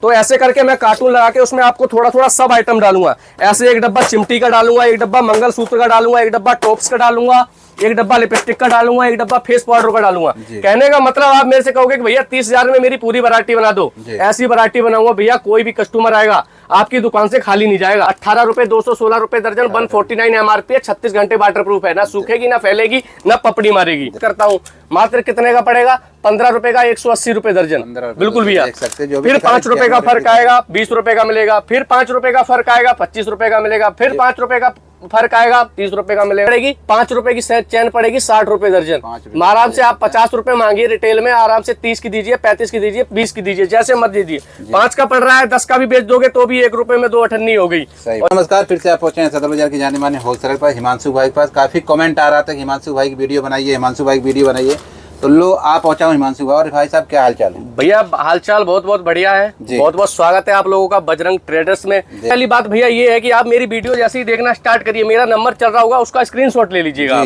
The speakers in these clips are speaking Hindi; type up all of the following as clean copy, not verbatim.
तो ऐसे करके मैं कार्टून लगा के उसमें आपको थोड़ा थोड़ा सब आइटम डालूंगा। ऐसे एक डब्बा चिमटी का डालूंगा, एक डब्बा मंगलसूत्र का डालूंगा, एक डब्बा टॉप्स का डालूंगा, एक डब्बा लिपस्टिक का डालूंगा, एक डब्बा फेस पाउडर का डालूंगा। कहने का मतलब आप मेरे से कहोगे कि भैया 30,000 में मेरी पूरी वैरायटी बना दो। ऐसी वैरायटी बनाऊंगा भैया, कोई भी कस्टमर आएगा आपकी दुकान से खाली नहीं जाएगा। 18 रुपए 216 रुपए दर्जन, 149 MRP है, 36 घंटे वाटर प्रूफ है, ना सूखेगी ना फैलेगी ना पपड़ी मारेगी। करता हूँ मात्र कितने का पड़ेगा? 15 रुपए का 180 रुपए दर्जन। बिल्कुल भैया। फिर 5 रुपए का फर्क आएगा, 20 रुपए का मिलेगा। फिर 5 रुपए का फर्क आएगा, 25 रुपए का मिलेगा। फिर 5 रुपए का फर्क आएगा, 30 रुपए का मिलेगा। पड़ेगी 5 रुपए की चैन पड़ेगी 60 रुपए दर्जन। आराम से आप 50 रुपए मांगिए रिटेल में, आराम से 30 की दीजिए, 35 की दीजिए, 20 की दीजिए, जैसे मत दीजिए। 5 का पड़ रहा है, 10 का भी बेच दोगे तो भी 1 रुपए में 2 अठन्नी हो गई। नमस्कार, फिर से आप पहुंचे हैं सदर बाजार की जाने माने होलसेलर पर हिमांशु भाई के पास। काफी कमेंट आ रहा था कि हिमांशु भाई की वीडियो बनाइए, हिमांशु भाई की वीडियो बनाइए। तो लो आप पहुंचा हूँ हिमांशु भाई। और भाई साहब क्या हाल चाल है? भैया हालचाल बहुत बहुत बढ़िया है। बहुत बहुत स्वागत है आप लोगों का बजरंग ट्रेडर्स में। पहली बात भैया ये है कि आप मेरी वीडियो जैसे ही देखना स्टार्ट करिए, मेरा नंबर चल रहा होगा उसका स्क्रीनशॉट ले लीजिएगा।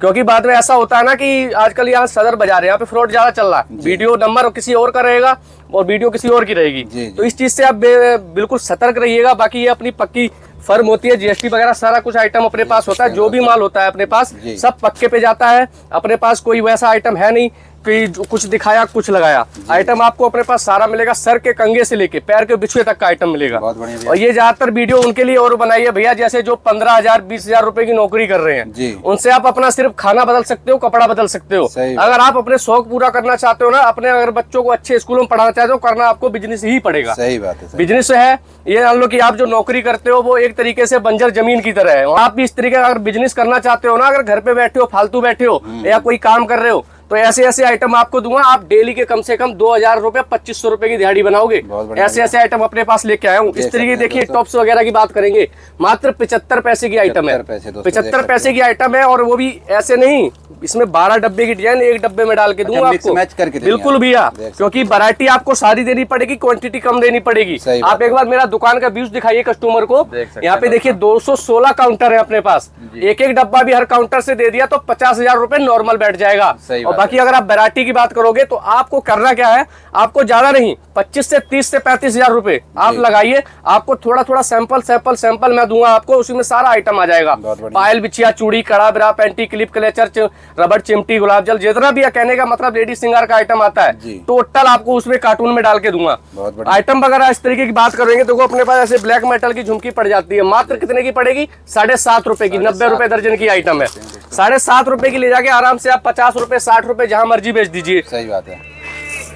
क्योंकि बाद में ऐसा होता है ना कि आजकल यहाँ सदर बाजार है, यहाँ पे फ्रॉड ज्यादा चल रहा है। वीडियो नंबर किसी और का रहेगा और वीडियो किसी और की रहेगी। तो इस चीज से आप बिल्कुल सतर्क रहिएगा। बाकी ये अपनी पक्की फर्म होती है, जीएसटी वगैरह सारा कुछ आइटम अपने पास होता है। जो भी माल होता है अपने पास सब पक्के पे जाता है। अपने पास कोई वैसा आइटम है नहीं कि कुछ दिखाया कुछ लगाया। आइटम आपको अपने पास सारा मिलेगा, सर के कंगे से लेके पैर के बिछुए तक का आइटम मिलेगा। और ये ज्यादातर वीडियो उनके लिए और बनाई है भैया, जैसे जो 15,000 20,000 रुपए की नौकरी कर रहे हैं। उनसे आप अपना सिर्फ खाना बदल सकते हो, कपड़ा बदल सकते हो। अगर आप अपने शौक पूरा करना चाहते हो ना, अपने अगर बच्चों को अच्छे स्कूलों में पढ़ाना चाहते हो, करना आपको बिजनेस ही पड़ेगा। सही बात है। बिजनेस है ये, मान लो कि आप जो नौकरी करते हो वो एक तरीके से बंजर जमीन की तरह है। आप भी इस तरीके का अगर बिजनेस करना चाहते हो ना, अगर घर पे बैठे हो, फालतू बैठे हो या कोई काम कर रहे हो, तो ऐसे ऐसे आइटम आपको दूंगा। आप डेली के कम से कम 2,000 रुपए 2,500 रुपए की दिहाड़ी बनाओगे। ऐसे ऐसे आइटम अपने पास लेके आया हूँ। इस तरीके देखिए टॉप्स वगैरह की बात करेंगे, मात्र 75 पैसे की आइटम है। 75 पैसे की आइटम है, और वो भी ऐसे नहीं, इसमें 12 डब्बे की डिजाइन एक डब्बे में डाल के दूंगा आपको। मैच करके बिल्कुल भैया, क्योंकि वैरायटी आपको सारी देनी पड़ेगी, क्वांटिटी कम देनी पड़ेगी। आप एक बार मेरा दुकान का व्यूज दिखाइए कस्टमर को। यहाँ पे देखिए 216 काउंटर है अपने पास। एक एक डब्बा भी हर काउंटर से दे दिया तो 50,000 रुपए नॉर्मल बैठ जाएगा। और बाकी अगर आप वैरायटी की बात करोगे तो आपको करना क्या है, आपको ज्यादा नहीं 25 से 30 से 35,000 रुपए आप लगाइए। आपको थोड़ा थोड़ा सैंपल मैं दूंगा आपको, उसी में सारा आइटम आ जाएगा। पायल, बिछिया, चूड़ी, कड़ा, ब्रा, पैंटी, क्लिप, क्लेचर, रबड़, चिमटी, गुलाब जल, जितना भी कहने का मतलब लेडीज सिंगार का आइटम आता है, टोटल आपको उसमें कार्टून में डाल के दूंगा। आइटम वगैरह इस तरीके की बात करेंगे तो अपने पास ऐसे ब्लैक मेटल की झुमकी पड़ जाती है, मात्र कितने की पड़ेगी? 7.5 रुपए की। 90 रुपए दर्जन की आइटम है। 7.5 रुपए की ले जाके आराम से आप 50 रुपए 60 रुपए जहां मर्जी बेच दीजिए। सही बात है।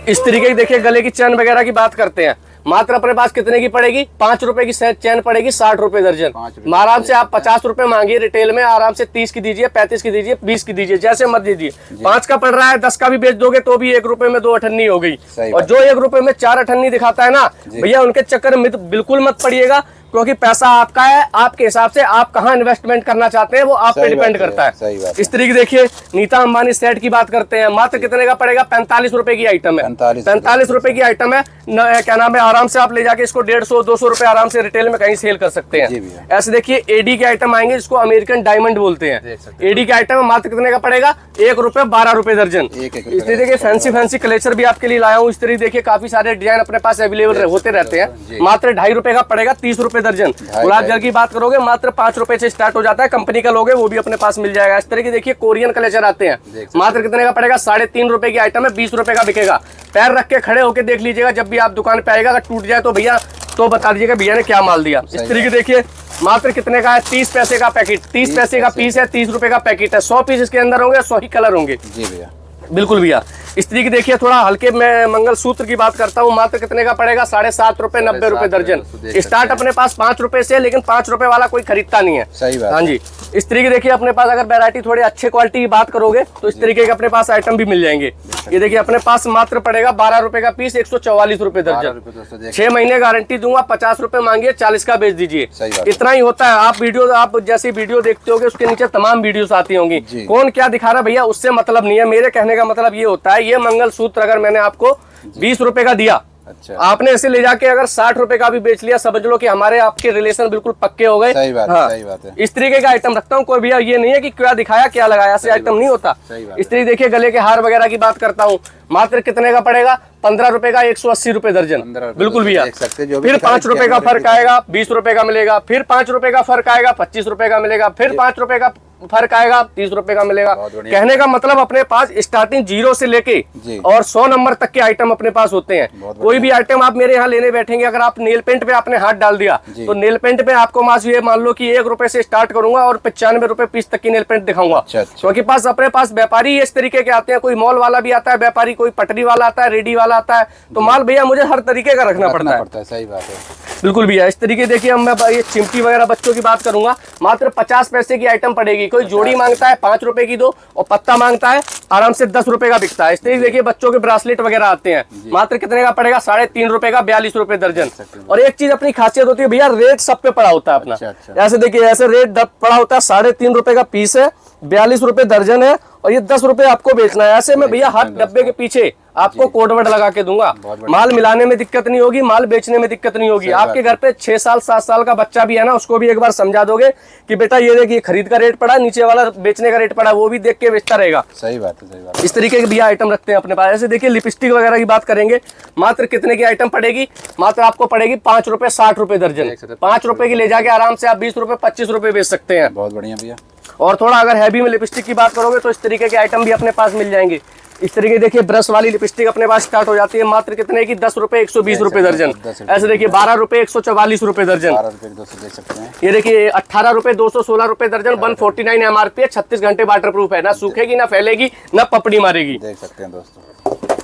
इस तरीके की देखिए गले की चैन वगैरह की बात करते हैं, मात्र अपने पास कितने की पड़ेगी? 5 रुपए की चैन पड़ेगी 60 रुपए दर्जन। आराम से आप 50 रुपए मांगिए रिटेल में, आराम से 30 की दीजिए, 35 की दीजिए, 20 की दीजिए, जैसे मत दीजिए। 5 का पड़ रहा है, 10 का भी बेच दोगे तो भी 1 रुपए में 2 अठन्नी हो गई। और जो 1 रुपए में 4 अठन्नी दिखाता है ना भैया, उनके चक्कर में बिल्कुल मत पड़िएगा। क्योंकि पैसा आपका है, आपके हिसाब से आप कहाँ इन्वेस्टमेंट करना चाहते हैं वो आप पे डिपेंड करता है। इस तरीके देखिए नीता अंबानी सेट की बात करते हैं, मात्र कितने का पड़ेगा? 45 रुपए की आइटम है। 45 रुपए की आइटम है। क्या नाम है, आराम से आप ले जाके इसको 150-200 रुपए आराम से रिटेल में कहीं सेल कर सकते हैं। ऐसे देखिए एडी के आइटम आएंगे, जिसको अमेरिकन डायमंड बोलते हैं। एडी के आइटम मात्र कितने का पड़ेगा? 1 रुपए 12 रुपए दर्जन। इस तरीके फैंसी क्लेचर भी आपके लिए लाया हूँ। इस तरीके देखिए काफी सारे डिजाइन अपने पास अवेलेबल होते रहते हैं। मात्र 2.5 रुपए का पड़ेगा, 30 रुपए दर्जन। गुलाब जल की बात करोगे मात्र 5 रुपए से स्टार्ट हो जाता है। कंपनी का लोगे वो भी अपने पास मिल जाएगा। इस तरह की देखिए कोरियन कलेचर आते हैं, मात्र कितने का पड़ेगा? 3.5 रुपए की आइटम है, 20 रुपए का बिकेगा। पैर रख के खड़े होके देख लीजिएगा, जब भी आप दुकान पे आएगा, अगर टूट जाए तो भैया तो बता दीजिएगा भैया ने क्या माल दिया। इस तरीके देखिए मात्र कितने का है? 30 पैसे का पैकेट, 30 पैसे का पीस है, 30 रुपए का पैकेट है। 100 पीस इसके अंदर होंगे, 100 ही कलर होंगे। जी भैया, बिल्कुल भैया। इस तरीके देखिए थोड़ा हल्के में मंगलसूत्र की बात करता हूँ, मात्र कितने का पड़ेगा? 7.5 रुपए 90 रुपए दर्जन। स्टार्ट अपने पास 5 रुपए से, लेकिन 5 रुपए वाला कोई खरीदता नहीं है। सही बात। हाँ जी। इस तरीके देखिए अपने पास अगर वैरायटी थोड़ी अच्छे क्वालिटी की बात करोगे तो इस तरीके के अपने पास आइटम भी मिल जाएंगे। ये देखिए अपने पास मात्र पड़ेगा 12 रुपए का पीस, 144 रुपए दर्जन। 6 महीने गारंटी दूंगा। 50 रुपए मांगिए, 40 का बेच दीजिए। इतना ही होता है। आप जैसी वीडियो देखते होगे उसके नीचे तमाम वीडियोस आती होंगी। कौन क्या दिखा रहा भैया उससे मतलब नहीं है। मेरे कहने का मतलब ये होता है, ये मंगलसूत्र अगर मैंने आपको 20 रुपए का दिया अच्छा, आपने ऐसे ले जाके अगर 60 रुपए का भी बेच लिया, समझ लो कि हमारे आपके रिलेशन बिल्कुल पक्के हो गए। सही बात, हाँ, सही बात है। इस तरीके का आइटम रखता हूँ। कोई भैया ये नहीं है कि क्या दिखाया क्या लगाया, ऐसे आइटम नहीं होता। इस तरीके देखिए गले के हार वगैरह की बात करता हूँ, मात्र कितने का पड़ेगा? 15 रुपए का 180 रुपए दर्जन। बिल्कुल भैया। फिर 5 रुपए का फर्क आएगा, 20 रुपए का मिलेगा। फिर 5 रुपए का फर्क आएगा, 25 रुपए का मिलेगा। फिर 5 रुपए का फर्क आएगा, 30 रुपए का मिलेगा। कहने का मतलब अपने पास स्टार्टिंग 0 से लेके और 100 नंबर तक के आइटम अपने पास होते हैं। कोई भी आइटम आप मेरे यहाँ लेने बैठेंगे, अगर आप नेल पेंट पे आपने हाथ डाल दिया तो नेल पेंट पे आपको मास ये मान लो कि 1 रुपए से स्टार्ट करूंगा और 95 रुपए पीस तक की नेल पेंट दिखाऊंगा। क्योंकि पास अपने पास व्यापारी इस तरीके के आते हैं, कोई मॉल वाला भी आता है व्यापारी, कोई पटरी वाला आता है, रेडी वाला आता है। तो माल भैया मुझे हर तरीके का रखना पड़ता है। सही बात है, बिल्कुल भैया। इस तरीके देखिए हम मैं ये चिमटी वगैरह बच्चों की बात करूंगा, मात्र 50 पैसे की आइटम पड़ेगी। कोई जोड़ी मांगता है 5 रुपए की दो, और पत्ता मांगता है आराम से 10 रुपए का बिकता है। इस तरीके देखिए बच्चों के ब्रासलेट वगैरह आते हैं, मात्र कितने का पड़ेगा? 3.5 रुपए का, 42 रुपए दर्जन। और एक चीज अपनी खासियत होती है भैया, रेट सब पे पड़ा होता है अपना। ऐसे देखिए ऐसे रेट पड़ा होता है, 3.5 रुपए का पीस है, 42 रुपए दर्जन है, और ये 10 रुपए आपको बेचना है। ऐसे में भैया हर डब्बे के पीछे आपको कोड वर्ड लगा के दूंगा। माल मिलाने में दिक्कत नहीं होगी, माल बेचने में दिक्कत नहीं होगी। आपके घर पे 6 साल 7 साल का बच्चा भी है ना, उसको भी एक बार समझा दोगे कि बेटा ये देखिए खरीद का रेट पड़ा, नीचे वाला बेचने का रेट पड़ा, वो भी देख के बेचता रहेगा। सही बात है, सही बात है। इस तरीके के भैया आइटम रखते हैं अपने पास। ऐसे देखिए लिपस्टिक वगैरह की बात करेंगे, मात्र कितने की आइटम पड़ेगी? मात्र आपको पड़ेगी 5 रुपए 60 रुपए दर्जन। 5 रुपए की ले जाके आराम से आप 20 रुपए 25 रुपए बेच सकते हैं। बहुत बढ़िया भैया। और थोड़ा अगर हैवी में लिपस्टिक की बात करोगे तो इस तरीके के आइटम भी अपने पास मिल जाएंगे। इस तरीके देखिए ब्रश वाली लिपस्टिक अपने पास स्टार्ट हो जाती है, मात्र कितने की? 10 रुपए 120 रुपए दर्जन। ऐसे देखिए 12 रुपए 144 रुपए दर्जन। 12 रुपए 200 दे सकते हैं। ये देखिए 18 रुपए 216 रुपए दर्जन। 149 MRP है, 36 घंटे वाटर प्रूफ है, ना सूखेगी ना फैलेगी ना पपड़ी मारेगी। देख सकते हैं दोस्तों,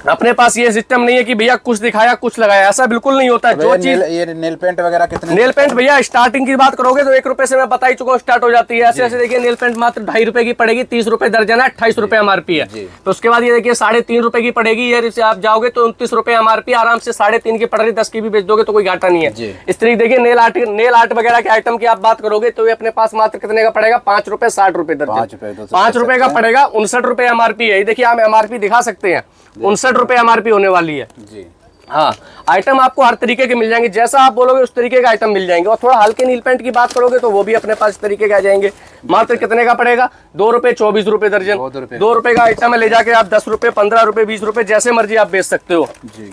अपने पास ये सिस्टम नहीं है कि भैया कुछ दिखाया कुछ लगाया, ऐसा बिल्कुल नहीं होता है। जो चीज ये नेल पेंट वगैरह कितने? नेल पेंट भैया स्टार्टिंग की बात करोगे तो 1 रुपए से मैं बता ही चुका हूँ स्टार्ट हो जाती है। ऐसे ऐसे देखिए नेल पेंट मात्र 2.5 रुपए की पड़ेगी, 30 रुपए दर्जन है, 28 रुपए MRP है। तो उसके बाद ये देखिए 3.5 रुपए की पड़ेगी, ये से आप जाओगे तो 29 रुपए MRP, आराम से 3.5 की पड़ रही, 10 की भी बेच दोगे तो कोई घाटा नहीं है। इस तरीके देखिए नेल आर्ट वगैरह के आइटम की आप बात करोगे तो ये अपने पास मात्र कितने का पड़ेगा? 5 रुपए 60 रुपए दर्जन। 5 रुपए का पड़ेगा, 59 रुपए MRP है। ये देखिए आप MRP दिखा सकते हैं, 59 रुपए MRP होने वाली है जी। हाँ, आइटम आपको हर तरीके के मिल जाएंगे, जैसा आप बोलोगे उस तरीके का आइटम मिल जाएंगे। और थोड़ा हल्के नील पेंट की बात करोगे तो वो भी अपने पास इस तरीके के आ जाएंगे। मात्र कितने का पड़ेगा? 2 रुपए 24 रुपए दर्जन। 2 रुपए का आइटम है, ले जाके आप 10 रुपए 15 रुपए 20 रुपए जैसे मर्जी आप बेच सकते हो जी।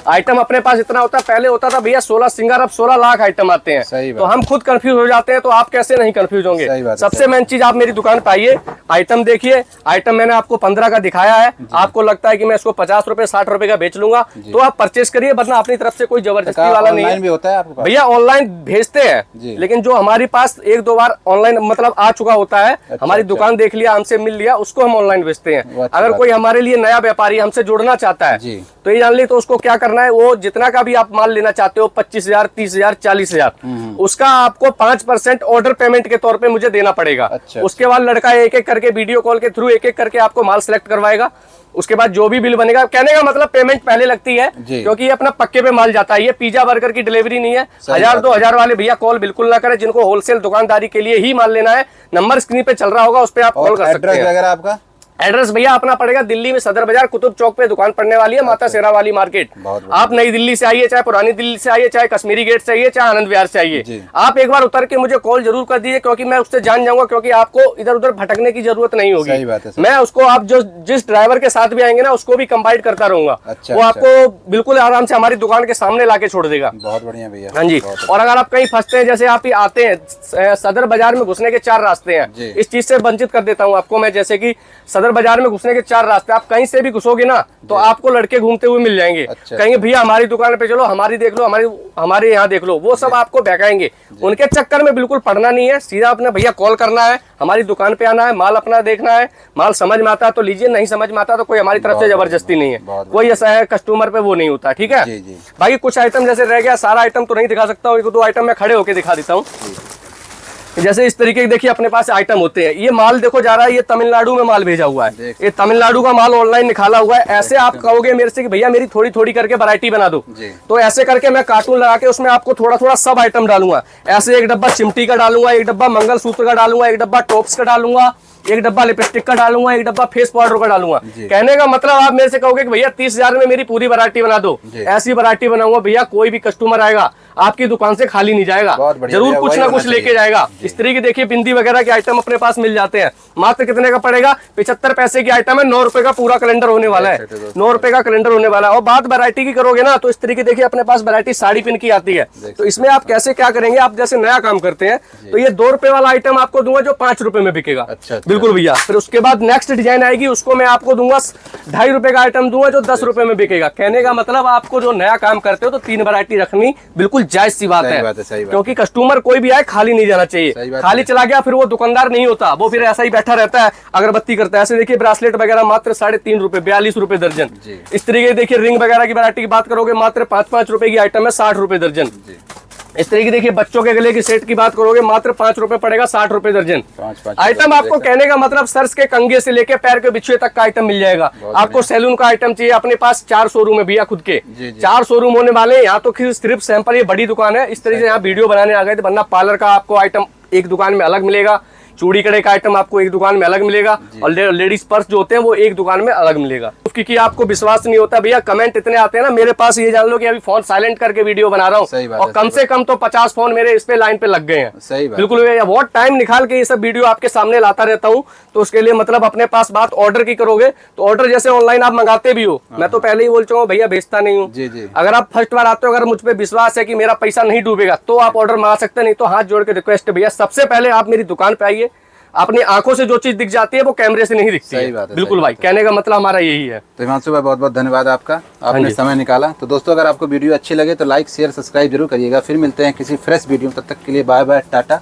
आइटम अपने पास इतना होता है। पहले होता था भैया 16 सिंगर, अब 16 लाख आइटम आते हैं। तो हम खुद कंफ्यूज हो जाते हैं, तो आप कैसे नहीं कंफ्यूज होंगे? सबसे मेन चीज आप मेरी दुकान पे आइए, आइटम देखिए। आइटम मैंने आपको 15 का दिखाया है, आपको लगता है कि मैं इसको 50 रुपए 60 रुपए का बेच लूंगा तो आप परचेस करिए, वरना अपनी तरफ से कोई जबरदस्ती वाला नहीं है। भी होता है आपके पास भैया ऑनलाइन भेजते हैं, लेकिन जो हमारे पास 1-2 बार ऑनलाइन मतलब आ चुका होता है, हमारी दुकान देख लिया, हमसे मिल लिया, उसको हम ऑनलाइन भेजते हैं। अगर कोई हमारे लिए नया व्यापारी हमसे जुड़ना चाहता है तो ये जान ली, तो उसको क्या करना है, वो जितना का भी आप माल लेना चाहते हो 25,000 30,000 40,000 उसका आपको 5% ऑर्डर पेमेंट के तौर पे मुझे देना पड़ेगा। उसके बाद लड़का एक एक करके वीडियो कॉल के थ्रू एक एक करके आपको माल सेलेक्ट करवाएगा। उसके बाद जो भी बिल बनेगा, कहने का मतलब पेमेंट पहले लगती है क्योंकि ये अपना पक्के पे माल जाता है, ये पिज्जा बर्गर की डिलीवरी नहीं है। 1000-2000 वाले भैया कॉल बिल्कुल ना करें, जिनको होलसेल दुकानदारी के लिए ही माल लेना है। नंबर स्क्रीन पे चल रहा होगा, उस पर आप कॉल कर सकते हैं। आपका एड्रेस भैया अपना पड़ेगा दिल्ली में सदर बाजार कुतुब चौक पे दुकान पड़ने वाली है, माता शेरा वाली मार्केट। आप नई दिल्ली से आइए, चाहे पुरानी दिल्ली से आइए, चाहे कश्मीरी गेट से आइए, चाहे आनंद विहार से आइए, आप एक बार उतर के मुझे कॉल जरूर कर दीजिए, क्योंकि मैं उससे जान जाऊंगा, क्योंकि आपको इधर उधर भटकने की जरूरत नहीं होगी। मैं उसको, आप जो जिस ड्राइवर के साथ भी आएंगे ना, उसको भी कंबाइंड करता रहूंगा। वो आपको बिल्कुल आराम से हमारी दुकान के सामने लाके छोड़ देगा। बहुत बढ़िया भैया। हाँ जी। और अगर आप कहीं फंसते हैं, जैसे आप आते हैं, सदर बाजार में घुसने के 4 रास्ते हैं, इस चीज से वंचित कर देता हूँ आपको मैं, जैसे कि सदर बाजार में घुसने के 4 रास्ते, आप कहीं से भी घुसोगे ना तो आपको लड़के घूमते हुए मिल जाएंगे। कहेंगे भैया हमारी दुकान पे चलो, हमारी देख लो, हमारे यहाँ देख लो, वो सब आपको बहकाएंगे। उनके चक्कर में बिल्कुल पड़ना नहीं है, सीधा अपने भैया कॉल करना है, हमारी दुकान पे आना है, माल अपना देखना है, माल समझ में आता है तो लीजिए, नहीं समझ में आता तो कोई हमारी तरफ से जबरदस्ती नहीं है, कोई ऐसा है कस्टमर पे वो नहीं होता। ठीक है, बाकी कुछ आइटम जैसे रह गया, सारा आइटम तो नहीं दिखा सकता हूँ, 1-2 आइटम मैं खड़े होके दिखा देता हूँ। जैसे इस तरीके के देखिए अपने पास आइटम होते हैं। ये माल देखो जा रहा है, ये तमिलनाडु में माल भेजा हुआ है, ये तमिलनाडु का माल ऑनलाइन निकाला हुआ है। ऐसे आप कहोगे मेरे से कि भैया मेरी थोड़ी थोड़ी करके वैरायटी बना दो, तो ऐसे करके मैं कार्टून लगा के उसमें आपको थोड़ा थोड़ा सब आइटम डालूंगा। ऐसे एक डब्बा चिमटी का डालूंगा, एक डब्बा मंगलसूत्र का डालूंगा, एक डब्बा टॉप्स का डालूंगा, एक डब्बा लिपस्टिक का डालूंगा, एक डब्बा फेस पाउडर का डालूंगा। जी। कहने का मतलब आप मेरे से कहोगे कि भैया 30,000 में मेरी पूरी वैरायटी बना दो, जी। ऐसी वैरायटी बनाऊंगा भैया कोई भी कस्टमर आएगा आपकी दुकान से खाली नहीं जाएगा, बहुत बढ़िया जरूर भैया, कुछ वही ना होना कुछ लेके चाहिए। जाएगा। इस तरीके की देखिए बिंदी वगैरह के आइटम अपने पास मिल जाते हैं। मात्र कितने का पड़ेगा? 75 पैसे की आइटम है, 9 रुपए का पूरा कैलेंडर होने वाला है, देख सकते हो दोस्तों। 9 रुपए का कैलेंडर होने वाला है। और बात वैरायटी की करोगे ना तो इस तरीके देखिए अपने पास वैरायटी साड़ी पिन की आती है। तो इसमें आप कैसे क्या करेंगे, आप जैसे नया काम करते हैं तो ये 2 रुपए वाला आइटम आपको दूंगा जो 5 रुपए में बिकेगा। अच्छा। बिल्कुल भैया। फिर उसके बाद नेक्स्ट डिजाइन आएगी, उसको मैं आपको दूंगा 2.5 रुपए का आइटम दूंगा जो 10 रुपए में बिकेगा। कहने का मतलब आपको जो नया काम करते हो तो 3 वैरायटी रखनी बिल्कुल जायज सी बात सही है, बात है, सही बात क्योंकि कस्टमर कोई भी आए खाली नहीं जाना सही चाहिए। बात खाली है। चला गया फिर वो दुकानदार नहीं होता, वो फिर ऐसा ही बैठा रहता है, अगरबत्ती करता है। ऐसे देखिए ब्रासलेट वगैरह मात्र 3.5 रुपए, 42 रुपए दर्जन। जी। इस तरीके देखिए रिंग वगैरह की वैरायटी की बात करोगे मात्र 5-5 रुपए की आइटम है, 60 रुपए दर्जन। जी। इस तरीके देखिए बच्चों के गले की सेट की बात करोगे मात्र 5 रुपए पड़ेगा, 60 रुपए दर्जन। 5 आइटम आपको कहने का मतलब सर्स के कंगे से लेके पैर के बिछुए तक का आइटम मिल जाएगा। बहुत आपको सैलून का आइटम चाहिए, अपने पास 4 शोरूम है भैया खुद के, जी, जी। 4 शोरूम होने वाले हैं। यहाँ तो सिर्फ सैंपल, ये बड़ी दुकान है। इस तरीके से यहाँ वीडियो बनाने आ गए थे, वरना पार्लर का आपको आइटम एक दुकान में अलग मिलेगा, चूड़ी कड़े का आइटम आपको एक दुकान में अलग मिलेगा, और लेडीज पर्स जो होते हैं वो एक दुकान में अलग मिलेगा। क्योंकि आपको विश्वास नहीं होता भैया, कमेंट इतने आते हैं ना मेरे पास, ये जान लो कि अभी फोन साइलेंट करके वीडियो बना रहा सही हूँ, बात और है, कम सही से कम तो 50 फोन मेरे इस पे लाइन पे लग गए हैं। सही बात। बिल्कुल भैया, बहुत टाइम निकाल के ये सब वीडियो आपके सामने लाता रहता हूँ। तो उसके लिए मतलब अपने पास बात ऑर्डर की करोगे तो ऑर्डर जैसे ऑनलाइन आप मंगाते भी हो, मैं तो पहले ही बोल चुका हूँ भैया भेजता नहीं हूँ। जी, जी। अगर आप फर्स्ट बार आते हो, अगर मुझ पे विश्वास है कि मेरा पैसा नहीं डूबेगा तो आप ऑर्डर मंगा सकते, नहीं तो हाथ जोड़ के रिक्वेस्ट है भैया, सबसे पहले आप मेरी दुकान पे आइए। अपनी आंखों से जो चीज दिख जाती है वो कैमरे से नहीं दिखती सही है। बात है, बिल्कुल सही भाई, बात है। कहने का मतलब हमारा यही है। तो हिमांशु भाई बहुत बहुत धन्यवाद आपका, आपने जी। समय निकाला। तो दोस्तों अगर आपको वीडियो अच्छी लगे तो लाइक शेयर सब्सक्राइब जरूर करिएगा। फिर मिलते हैं किसी फ्रेश वीडियो में, तब तक के लिए बाय बाय, टाटा।